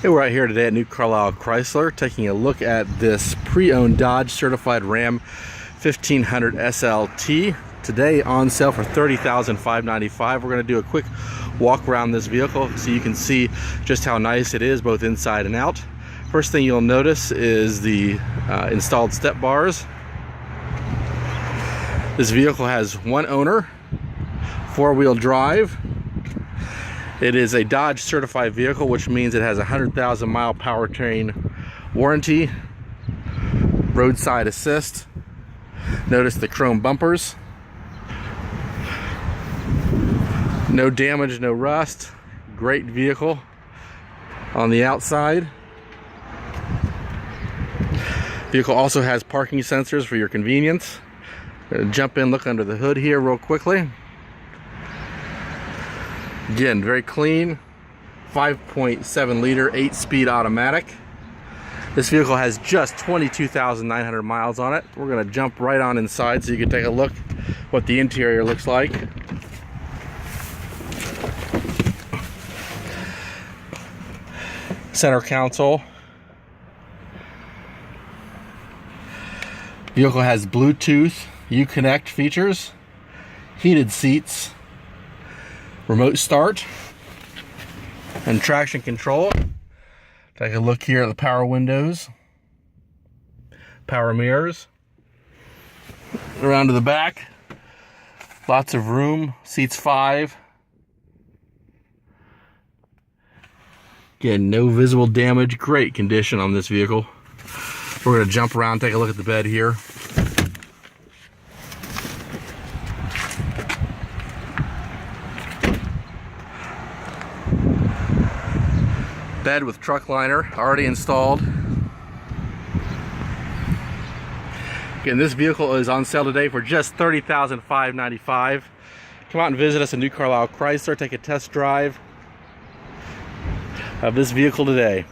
Hey, we're out here today at New Carlisle Chrysler taking a look at this pre-owned Dodge certified Ram 1500 SLT. Today on sale for $30,595. We're going to do a quick walk around this vehicle so you can see just how nice it is both inside and out. First thing you'll notice is the installed step bars. This vehicle has one owner, four-wheel drive. It is a Dodge certified vehicle, which means it has a 100,000 mile powertrain warranty, roadside assist. Notice the chrome bumpers. No damage, no rust. Great vehicle on the outside. Vehicle also has parking sensors for your convenience. Jump in, look under the hood here real quickly. Again, very clean, 5.7 liter, 8-speed automatic. This vehicle has just 22,900 miles on it. We're gonna jump right on inside so you can take a look what the interior looks like. Center console. Vehicle has Bluetooth, Uconnect features, heated seats, remote start, and traction control. Take a look here at the power windows, power mirrors. Around to the back, lots of room, seats 5. Again, no visible damage, great condition on this vehicle. We're gonna jump around, take a look at the bed here. Bed with truck liner already installed. Again, this vehicle is on sale today for just $30,595. Come out and visit us at New Carlisle Chrysler. Take a test drive of this vehicle today.